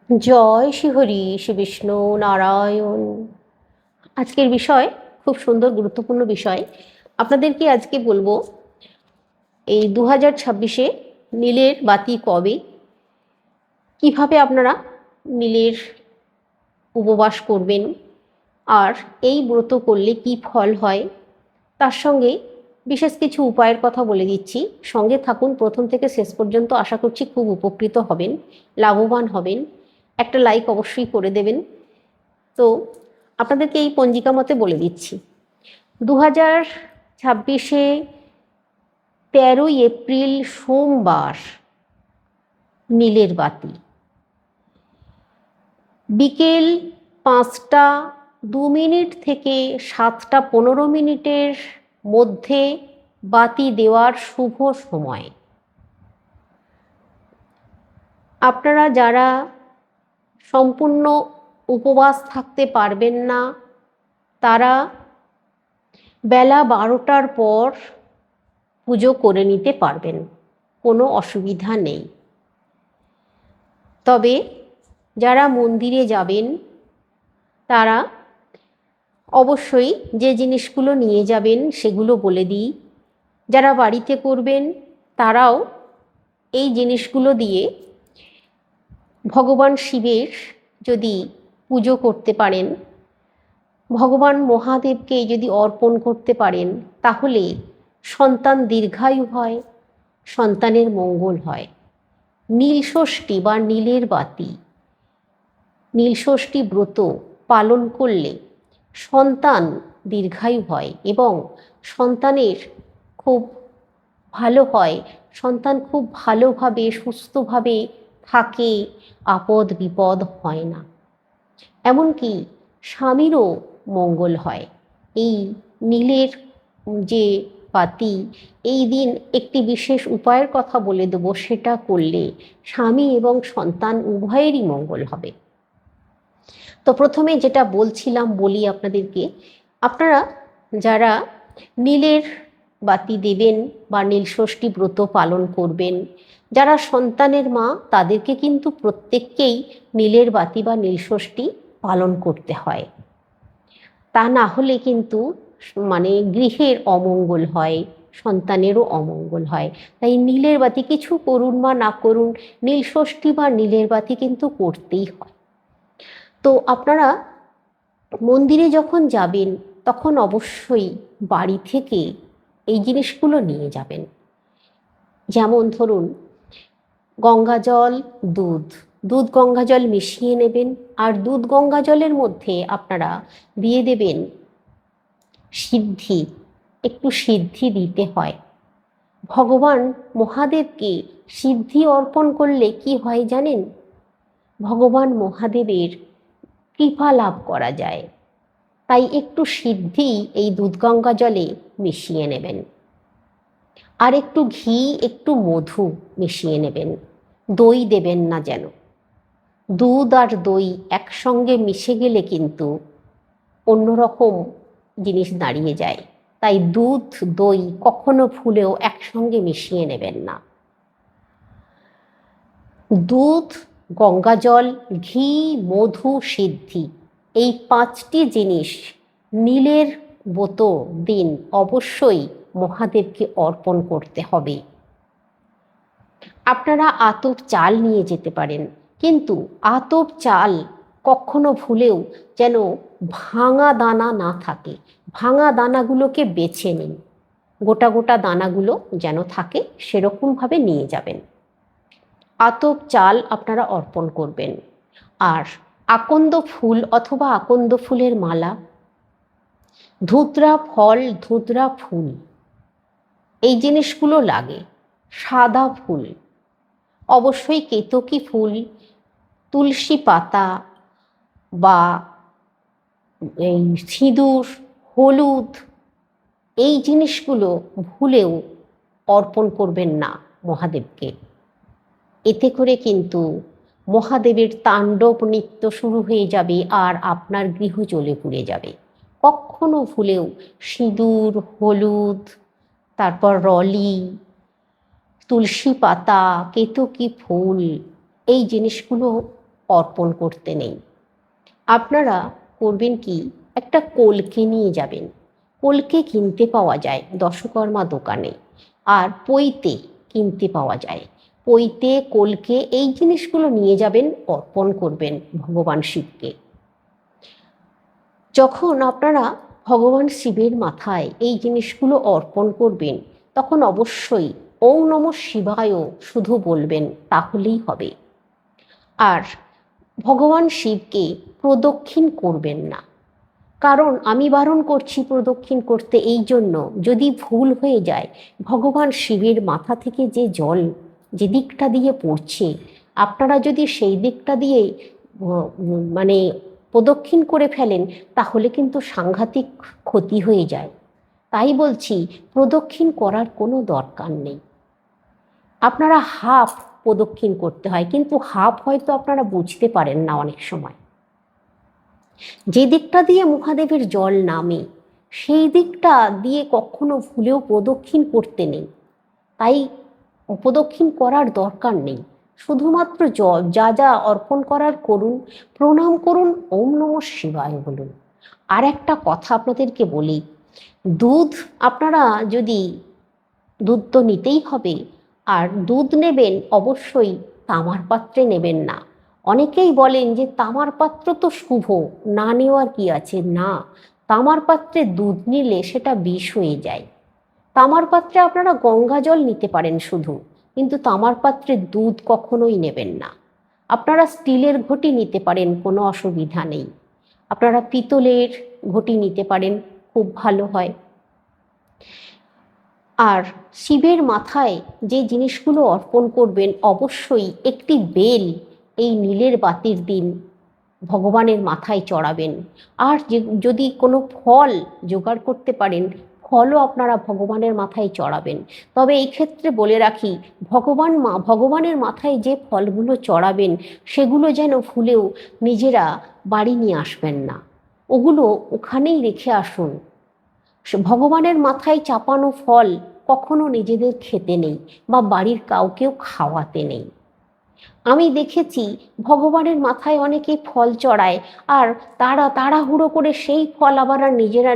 জয় শ্রী হরি শ্রী বিষ্ণু নারায়ণ। আজকের বিষয় খুব সুন্দর গুরুত্বপূর্ণ বিষয়। আপনাদেরকে আজকে বলবো এই 2026-এ নীলের বাতি কবে, কিভাবে আপনারা নীলের উপবাস করবেন, আর এই ব্রত করলে কি ফল হয়, তার সঙ্গে বিশেষ কিছু উপায়ের কথা বলে দিচ্ছি। সঙ্গে থাকুন প্রথম থেকে শেষ পর্যন্ত। আশা করছি খুব উপকৃত হবেন, লাভবান হবেন। একটা লাইক অবশ্যই করে দেবেন। তো আপনাদেরকে এই পঞ্জিকা মতে বলে দিচ্ছি। 2026-এ 13ই এপ্রিল সোমবার নীলের বাতি, বিকেল 5টা 2 মিনিট থেকে 7টা 15 মিনিটের মধ্যে বাতি দেওয়ার শুভ সময়। আপনারা যারা সম্পূর্ণ উপবাস থাকতে পারবেন না, তারা বেলা 12টার পর পুজো করে নিতে পারবেন, কোনো অসুবিধা নেই। তবে যারা মন্দিরে যাবেন তারা অবশ্যই যে জিনিসগুলো নিয়ে যাবেন সেগুলো বলে দিই। যারা বাড়িতে করবেন তারাও এই জিনিসগুলো দিয়ে ভগবান শিবের যদি পুজো করতে পারেন, ভগবান মহাদেবকে যদি অর্পণ করতে পারেন, তাহলে সন্তান দীর্ঘায়ু হয়, সন্তানের মঙ্গল হয়। নীলষষ্ঠী বা নীলের বাতি, নীলষষ্ঠী ব্রত পালন করলে সন্তান দীর্ঘায়ু হয় এবং সন্তানের খুব ভালো হয়, সন্তান খুব ভালোভাবে সুস্থভাবে থাকে, আপদ বিপদ হয় না। এমনকি স্বামীরও মঙ্গল হয়। এই নীলের যে বাতি, এই দিন একটি বিশেষ উপায়ের কথা বলে দেব, সেটা করলে স্বামী এবং সন্তান উভয়েরই মঙ্গল হবে। তো প্রথমে যেটা বলছিলাম বলি আপনাদেরকে, আপনারা যারা নীলের বাতি দেবেন বা নীলষষ্ঠী ব্রত পালন করবেন, যারা সন্তানের মা, তাদেরকে কিন্তু প্রত্যেককেই নীলের বাতি বা নীলষষ্ঠী পালন করতে হয়। তা না হলে কিন্তু গৃহের অমঙ্গল হয়, সন্তানেরও অমঙ্গল হয়। তাই নীলের বাতি কিছু করুন বা না করুন, নীলষষ্ঠী বা নীলের বাতি কিন্তু করতেই হয়। তো আপনারা মন্দিরে যখন যাবেন তখন অবশ্যই বাড়ি থেকে এই জিনিসগুলো নিয়ে যাবেন। যেমন ধরুন, গঙ্গা জল, দুধ গঙ্গা জল মিশিয়ে নেবেন, আর দুধ গঙ্গা জলের মধ্যে আপনারা দিয়ে দেবেন সিদ্ধি। একটু সিদ্ধি দিতে হয়। ভগবান মহাদেবকে সিদ্ধি অর্পণ করলে কি হয় জানেন? ভগবান মহাদেবের কৃপা লাভ করা যায়। তাই একটু সিদ্ধি এই দুধ গঙ্গা জলে মিশিয়ে নেবেন, আর একটু ঘি, একটু মধু মিশিয়ে নেবেন। দই দেবেন না যেন। দুধ আর দই একসঙ্গে মিশে গেলে কিন্তু অন্যরকম জিনিস দাঁড়িয়ে যায়। তাই দুধ দই কখনো ভুলেও একসঙ্গে মিশিয়ে নেবেন না। দুধ, গঙ্গা জল, ঘি, মধু, সিদ্ধি, এই 5টি জিনিস নীলের ব্রত দিন অবশ্যই মহাদেবকে অর্পণ করতে হবে। আপনারা আতপ চাল নিয়ে যেতে পারেন, কিন্তু আতপ চাল কখনো ভুলেও যেন ভাঙা দানা না থাকে। ভাঙা দানাগুলোকে বেছে নিন, গোটা গোটা দানাগুলো যেন থাকে, সেরকমভাবে নিয়ে যাবেন। আতপ চাল আপনারা অর্পণ করবেন। আর আকন্দ ফুল অথবা আকন্দ ফুলের মালা, ধুতরা ফল, ধুতরা ফুল, এই জিনিসগুলো লাগে। সাদা ফুল, অবশ্যই কেতকী ফুল, তুলসী পাতা বা এই সিঁদুর, হলুদ, এই জিনিসগুলো ভুলেও অর্পণ করবেন না মহাদেবকে। এতে করে কিন্তু মহাদেবের তাণ্ডব নৃত্য শুরু হয়ে যাবে আর আপনার গৃহ জ্বলে পুড়ে যাবে। কখনো ভুলেও সিঁদুর, হলুদ, তারপর রলি, তুলসী পাতা, কেতকী ফুল, এই জিনিসগুলো অর্পণ করতে নেই। আপনারা করবেন কি, একটা কলকে নিয়ে যাবেন। কলকে কিনতে পাওয়া যায় দশকর্মা দোকানে, আর পৈতে কিনতে পাওয়া যায়। পৈতে, কলকে এই জিনিসগুলো নিয়ে যাবেন, অর্পণ করবেন ভগবান শিবকে। যখন আপনারা ভগবান শিবের মাথায় এই জিনিসগুলো অর্পণ করবেন, তখন অবশ্যই ওম নমঃ শিবায় শুধু বলবেন, তাহলেই হবে। আর ভগবান শিবকে প্রদক্ষিণ করবেন না। কারণ আমি বারণ করছি প্রদক্ষিণ করতে এই জন্য, যদি ভুল হয়ে যায়, ভগবান শিবের মাথা থেকে যে জল যে দিকটা দিয়ে পড়ছে, আপনারা যদি সেই দিকটা দিয়ে মানে প্রদক্ষিণ করে ফেলেন, তাহলে কিন্তু সাংঘাতিক ক্ষতি হয়ে যায়। তাই বলছি, প্রদক্ষিণ করার কোনো দরকার নেই। আপনারা হাফ প্রদক্ষিণ করতে হয়, কিন্তু হাফ হয়তো আপনারা বুঝতে পারেন না অনেক সময়। যে দিকটা দিয়ে মহাদেবের জল নামে, সেই দিকটা দিয়ে কখনো ভুলেও প্রদক্ষিণ করতে নেই। তাই প্রদক্ষিণ করার দরকার নেই। শুধুমাত্র জল যা যা অর্পণ করার করুন, প্রণাম করুন, ওম নমঃ শিবায় বলুন। আর একটা কথা আপনাদেরকে বলি, দুধ আপনারা যদি, দুধ তো নিতেই হবে, আর দুধ নেবেন অবশ্যই তামার পাত্রে নেবেন না। অনেকেই বলেন যে তামার পাত্র তো শুভ, না নেওয়ার কি আছে। না, তামার পাত্রে দুধ নিলে সেটা বিষ হয়ে যায়। তামার পাত্রে আপনারা গঙ্গা জল নিতে পারেন শুধু, কিন্তু তামার পাত্রে দুধ কখনোই নেবেন না। আপনারা স্টিলের ঘটি নিতে পারেন, কোনো অসুবিধা নেই। আপনারা পিতলের ঘটি নিতে পারেন, খুব ভালো হয়। আর শিবের মাথায় যে জিনিসগুলো অর্পণ করবেন, অবশ্যই একটি বেল এই নীলের বাতির দিন ভগবানের মাথায় চড়াবেন। আর যদি কোনো ফল জোগাড় করতে পারেন, ফলও আপনারা ভগবানের মাথায় চড়াবেন। তবে এই ক্ষেত্রে বলে রাখি, ভগবানের মাথায় যে ফলগুলো চড়াবেন, সেগুলো যেন ভুলেও নিজেরা বাড়ি নিয়ে আসবেন না, ওগুলো ওখানেই রেখে আসুন। ভগবানের মাথায় চাপানো ফল কখনো নিজেদের খেতে নেই, বা বাড়ির কাউকেও খাওয়াতে নেই। আমি দেখেছি ভগবানের মাথায় অনেকে ফল চড়ায়, আর তারা তাড়াহুড়ো করে সেই ফল আবার আর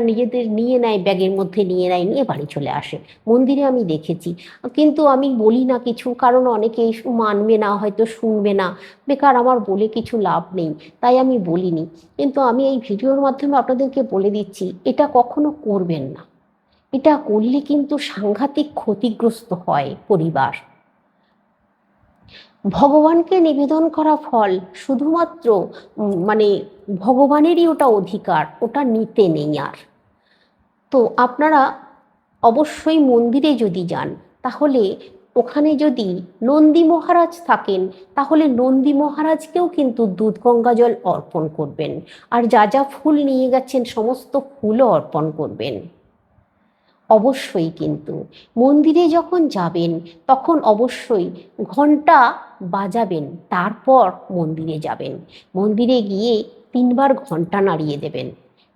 নিজেদের নিয়ে নেয়, ব্যাগের মধ্যে নিয়ে নেয়, নিয়ে বাড়ি চলে আসে। মন্দিরে আমি দেখেছি। কিন্তু আমি বলি না কিছু, কারণ অনেকে মানবে না, হয়তো শুনবে না, বেকার আমার বলে কিছু লাভ নেই, তাই আমি বলিনি। কিন্তু আমি এই ভিডিওর মাধ্যমে আপনাদেরকে বলে দিচ্ছি, এটা কখনো করবেন না। এটা করলে কিন্তু সাংঘাতিক ক্ষতিগ্রস্ত হয় পরিবার। ভগবানকে নিবেদন করা ফল শুধুমাত্র মানে ভগবানেরই ওটা অধিকার, ওটা নিতে নেই আর। তো আপনারা অবশ্যই মন্দিরে যদি যান, তাহলে ওখানে যদি নন্দী মহারাজ থাকেন, তাহলে নন্দী মহারাজকেও কিন্তু দুধ গঙ্গা জল অর্পণ করবেন। আর যা যা ফুল নিয়ে গেছেন, সমস্ত ফুলও অর্পণ করবেন। অবশ্যই কিন্তু মন্দিরে যখন যাবেন, তখন অবশ্যই ঘন্টা বাজাবেন, তারপর মন্দিরে যাবেন। মন্দিরে গিয়ে 3বার ঘন্টা নাড়িয়ে দেবেন।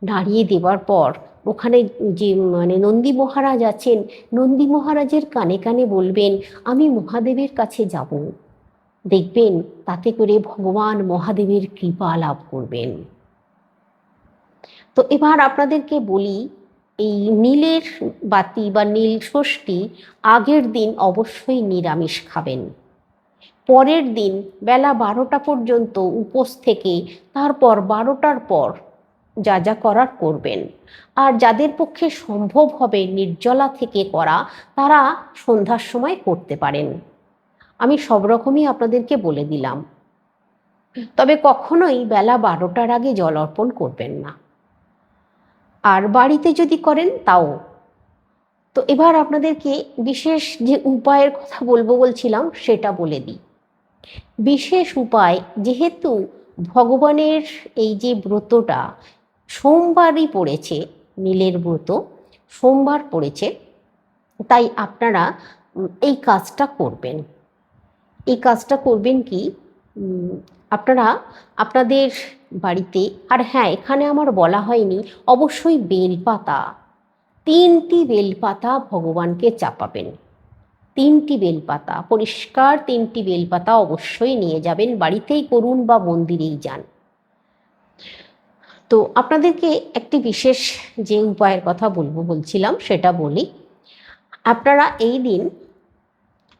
নাড়িয়ে দেওয়ার পর ওখানে যে নন্দী মহারাজ আছেন, নন্দী মহারাজের কানে কানে বলবেন, আমি মহাদেবের কাছে যাব। দেখবেন তাতে করে ভগবান মহাদেবের কৃপা লাভ করবেন। তো এবার আপনাদেরকে বলি, এই নীলের বাতি বা নীল ষষ্ঠী আগের দিন অবশ্যই নিরামিষ খাবেন। পরের দিন বেলা 12টা পর্যন্ত উপোস থেকে তারপর 12টার পর যা যা করার করবেন। আর যাদের পক্ষে সম্ভব হবে নির্জলা থেকে করা, তারা সন্ধ্যার সময় করতে পারেন। আমি সব রকমই আপনাদেরকে বলে দিলাম। তবে কখনোই বেলা 12টার আগে জল অর্পণ করবেন না। আর বাড়িতে যদি করেন তাও। তো এবার আপনাদেরকে বিশেষ যে উপায়ের কথা বলছিলাম, সেটা বলে দিই। বিশেষ উপায়, যেহেতু ভগবানের এই যে ব্রতটা সোমবারই পড়েছে, নীলের ব্রত সোমবার পড়েছে, তাই আপনারা এই কাজটা করবেন। এই কাজটা করবেন কি, আপনারা আপনাদের বাড়িতে, আর হ্যাঁ, এখানে আমার বলা হয়নি, অবশ্যই বেলপাতা, 3টি বেলপাতা ভগবানকে চাপাবেন। 3টি বেলপাতা, পরিষ্কার 3টি বেলপাতা অবশ্যই নিয়ে যাবেন, বাড়িতেই করুন বা মন্দিরেই যান। তো আপনাদেরকে একটি বিশেষ যে উপায়ের কথা বলছিলাম সেটা বলি। আপনারা এই দিন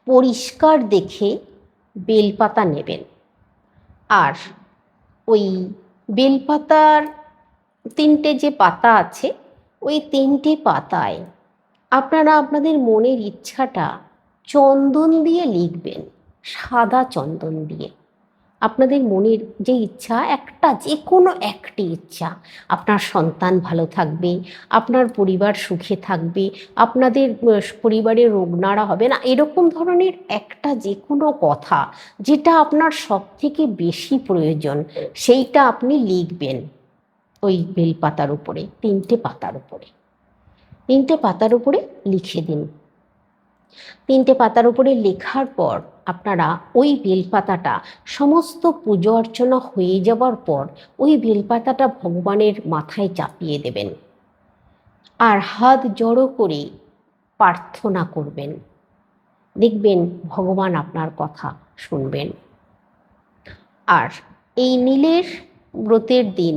পরিষ্কার দেখে বেলপাতা নেবেন, আর ওই বেলপাতার 3টে যে পাতা আছে, ওই 3টে পাতায় আপনারা আপনাদের মনের ইচ্ছাটা চন্দন দিয়ে লিখবেন, সাদা চন্দন দিয়ে। আপনাদের মনের যে ইচ্ছা, একটা যে কোনো একটি ইচ্ছা, আপনার সন্তান ভালো থাকবে, আপনার পরিবার সুখে থাকবে, আপনাদের পরিবারে রোগনাড়া হবে না, এরকম ধরনের একটা যে কোনো কথা যেটা আপনার সবথেকে বেশি প্রয়োজন, সেইটা আপনি লিখবেন ওই বেলপাতার উপরে, 3টে পাতার উপরে। 3টে পাতার উপরে লিখে দিন। 3টে পাতার উপরে লেখার পর আপনারা ওই বেলপাতাটা সমস্ত পুজো অর্চনা হয়ে যাবার পর ওই বেলপাতাটা ভগবানের মাথায় চাপিয়ে দেবেন, আর হাত জড়ো করে প্রার্থনা করবেন। দেখবেন ভগবান আপনার কথা শুনবেন। আর এই নীলের ব্রতের দিন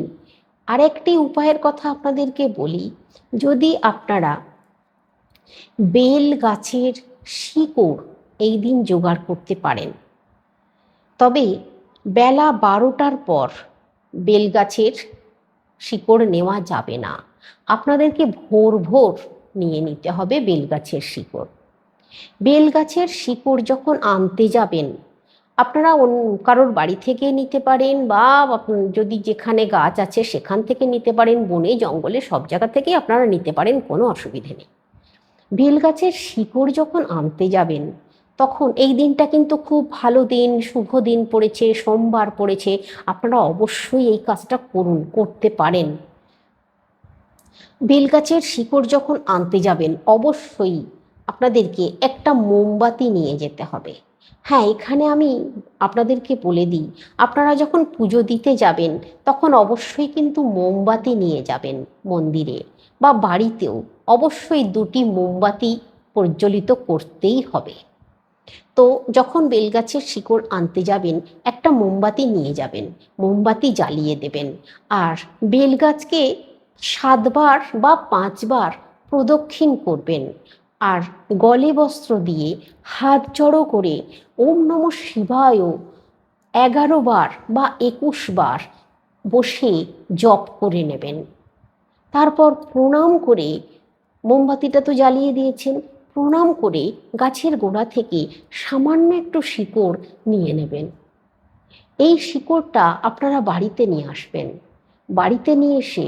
আরেকটি উপায়ের কথা আপনাদেরকে বলি। যদি আপনারা বেল গাছের শিকড় এই দিন জোগাড় করতে পারেন, তবে বেলা 12টার পর বেল গাছের শিকড় নেওয়া যাবে না। আপনাদেরকে ভোর ভোর নিয়ে নিতে হবে বেল গাছের শিকড়। বেল গাছের শিকড় যখন আনতে যাবেন, আপনারা কারোর বাড়ি থেকে নিতে পারেন, বা যদি যেখানে গাছ আছে সেখান থেকে নিতে পারেন, বনে জঙ্গলে সব জায়গা থেকেই আপনারা নিতে পারেন, কোনো অসুবিধে নেই। বেল গাছের শিকড় যখন আনতে যাবেন, তখন এই দিনটা কিন্তু খুব ভালো দিন, শুভ দিন পড়েছে, সোমবার পড়েছে, আপনারা অবশ্যই এই কাজটা করতে পারেন। বেল গাছের শিকড় যখন আনতে যাবেন, অবশ্যই আপনাদেরকে একটা মোমবাতি নিয়ে যেতে হবে। হ্যাঁ, এখানে আমি আপনাদেরকে বলে দিই, আপনারা যখন পুজো দিতে যাবেন তখন অবশ্যই কিন্তু মোমবাতি নিয়ে যাবেন। মন্দিরে বা বাড়িতেও অবশ্যই 2টি মোমবাতি প্রজ্বলিত করতেই হবে। তো যখন বেলগাছের শিকড় আনতে যাবেন, একটা মোমবাতি নিয়ে যাবেন, মোমবাতি জ্বালিয়ে দেবেন, আর বেলগাছকে 7বার বা 5বার প্রদক্ষিণ করবেন, আর গলে বস্ত্র দিয়ে হাত জড়ো করে ওম নমঃ শিবায় 11বার বা 21বার বসে জপ করে নেবেন। তারপর প্রণাম করে, মোমবাতিটা তো জ্বালিয়ে দিয়েছেন, প্রণাম করে গাছের গোড়া থেকে সামান্য একটু শিকড় নিয়ে নেবেন। এই শিকড়টা আপনারা বাড়িতে নিয়ে আসবেন। বাড়িতে নিয়ে এসে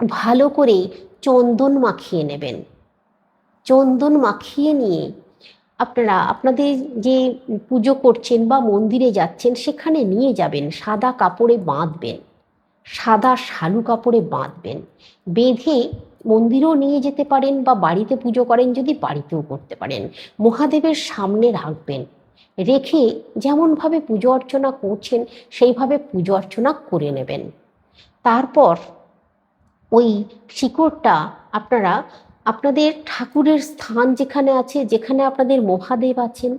ভালো করে চন্দন মাখিয়ে নেবেন। চন্দন মাখিয়ে নিয়ে আপনারা আপনাদের যে পুজো করছেন বা মন্দিরে যাচ্ছেন সেখানে নিয়ে যাবেন, সাদা কাপড়ে বাঁধবেন, সাদা শালু কাপড়ে বাঁধবেন। বেঁধে মন্দিরেও নিয়ে যেতে পারেন, বা বাড়িতে পুজো করেন যদি বাড়িতেও করতে পারেন। মহাদেবের সামনে রাখবেন, রেখে যেমনভাবে পুজো অর্চনা করছেন সেইভাবে পুজো অর্চনা করে নেবেন। তারপর ওই শিকড়টা আপনারা আপনাদের ঠাকুরের স্থান যেখানে আছে, যেখানে আপনাদের মহাদেব আছেন,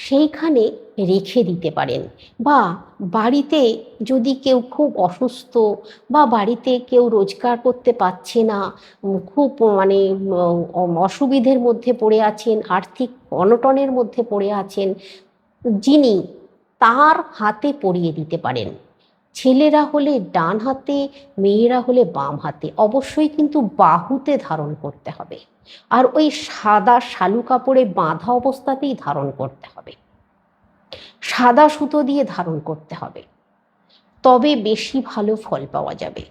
সেইখানে রেখে দিতে পারেন। বা বাড়িতে যদি কেউ খুব অসুস্থ, বা বাড়িতে কেউ রোজগার করতে পারছে না, খুব অসুবিধের মধ্যে পড়ে আছেন, আর্থিক অনটনের মধ্যে পড়ে আছেন, যিনি তার হাতে পরিয়ে দিতে পারেন। ছেলেরা হলে ডান হাতে, মেয়েরা হলে বাম হাতে, অবশ্যই কিন্তু বাহুতে ধারণ করতে হবে, আর ওই সাদা শালু কাপড়ে বাঁধা অবস্থাতেই ধারণ করতে হবে, সাদা সুতো দিয়ে ধারণ করতে হবে, তবে বেশি ভালো ফল পাওয়া যাবে।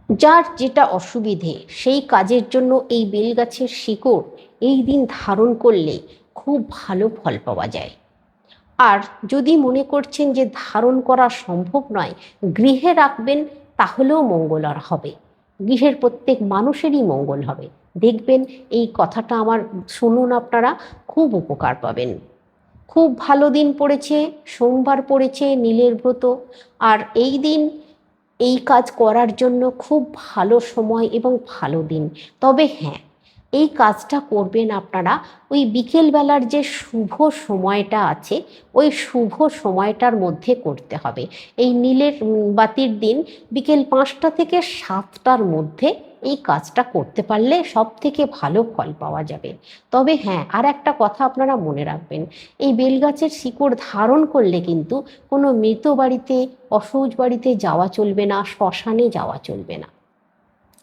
যার যেটা অসুবিধে সেই কাজের জন্য এই বেলগাছের শিকড় এই দিন ধারণ করলে খুব ভালো ফল পাওয়া যায়। আর যদি মনে করছেন যে ধারণ করা সম্ভব নয়, গৃহে রাখবেন, তাহলেও মঙ্গল হবে, গৃহের প্রত্যেক মানুষেরই মঙ্গল হবে। দেখবেন এই কথাটা আমার শুনুন, আপনারা খুব উপকার পাবেন। খুব ভালো দিন পড়েছে, সোমবার পড়েছে, নীলের ব্রত, আর এই দিন এই কাজ করার জন্য খুব ভালো সময় এবং ভালো দিন। তবে হ্যাঁ, এই কাজটা করবেন আপনারা ওই বিকেলবেলার যে শুভ সময়টা আছে, ওই শুভ সময়টার মধ্যে করতে হবে। এই নীলের বাতির দিন বিকেল 5টা থেকে 7টার মধ্যে এই কাজটা করতে পারলে সব থেকে ভালো ফল পাওয়া যাবে। তবে হ্যাঁ, আর একটা কথা আপনারা মনে রাখবেন, এই বেলগাছের শিকড় ধারণ করলে কিন্তু কোনো মৃত বাড়িতে, অসৌচ বাড়িতে যাওয়া চলবে না, শ্মশানে যাওয়া চলবে না।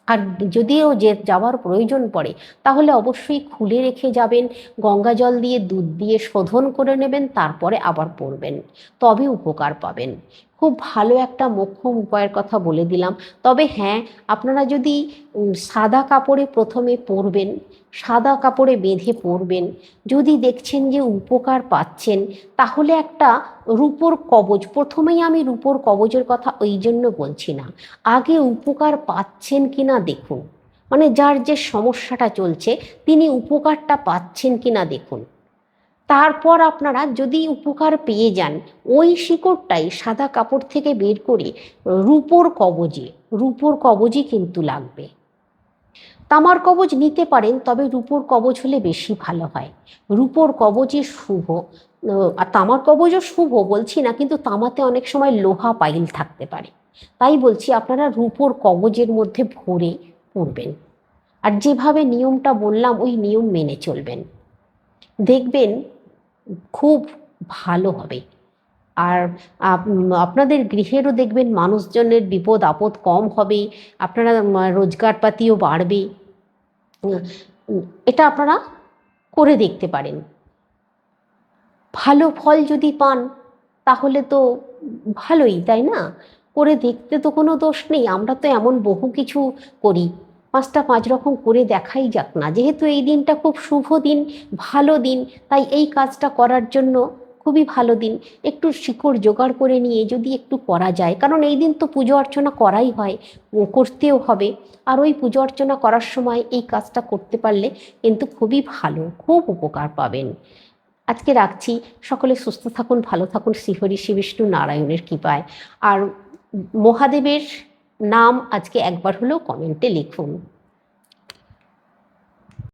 আর যদিও যে যাওয়ার প্রয়োজন পড়ে তাহলে অবশ্যই খুলে রেখে যাবেন, গঙ্গা জল দিয়ে দুধ দিয়ে শোধন করে নেবেন, তারপরে আবার পরবেন, তবে উপকার পাবেন। খুব ভালো একটা মোক্ষম উপায়ের কথা বলে দিলাম। তবে হ্যাঁ, আপনারা যদি সাদা কাপড়ে প্রথমে পরবেন, সাদা কাপড়ে বেঁধে পরবেন, যদি দেখছেন যে উপকার পাচ্ছেন, তাহলে একটা রূপোর কবচ, প্রথমেই আমি রূপোর কবচের কথা ওই জন্য বলছি না, আগে উপকার পাচ্ছেন কিনা দেখুন। মানে যার যে সমস্যাটা চলছে তিনি উপকারটা পাচ্ছেন কিনা দেখুন। তারপর আপনারা যদি উপকার পেয়ে যান, ওই শিকড়টাই সাদা কাপড় থেকে বের করে রূপোর কবজই কিন্তু লাগবে। তামার কবজ নিতে পারেন, তবে রূপোর কবজ হলে বেশি ভালো হয়। রূপোর কবচই শুভ। আর তামার কবজও শুভ বলছি না, কিন্তু তামাতে অনেক সময় লোহা পাইল থাকতে পারে। তাই বলছি আপনারা রূপোর কবজের মধ্যে ভরে পরবেন। আর যেভাবে নিয়মটা বললাম ওই নিয়ম মেনে চলবেন, দেখবেন খুব ভালো হবে। আর আপনাদের গৃহেরও দেখবেন মানুষজনের বিপদ আপদ কম হবে, আপনারা রোজগারপাতিও বাড়বে। এটা আপনারা করে দেখতে পারেন। ভালো ফল যদি পান তাহলে তো ভালোই, তাই না? করে দেখতে তো কোনো দোষ নেই। আমরা তো এমন বহু কিছু করি, 5 রকম করে দেখাই যাক না। যেহেতু এই দিনটা খুব শুভ দিন, ভালো দিন, তাই এই কাজটা করার জন্য খুবই ভালো দিন। একটু শিকড় জোগাড় করে নিয়ে যদি একটু করা যায়, কারণ এই দিন তো পুজো অর্চনা করাই হয়, করতেও হবে। আর ওই পুজো অর্চনা করার সময় এই কাজটা করতে পারলে কিন্তু খুবই ভালো, খুব উপকার পাবেন। আজকে রাখছি। সকলে সুস্থ থাকুন, ভালো থাকুন, শ্রীহরি শ্রী বিষ্ণু নারায়ণের কৃপায়। আর মহাদেবের নাম আজকে একবার হলেও কমেন্টে লিখুন।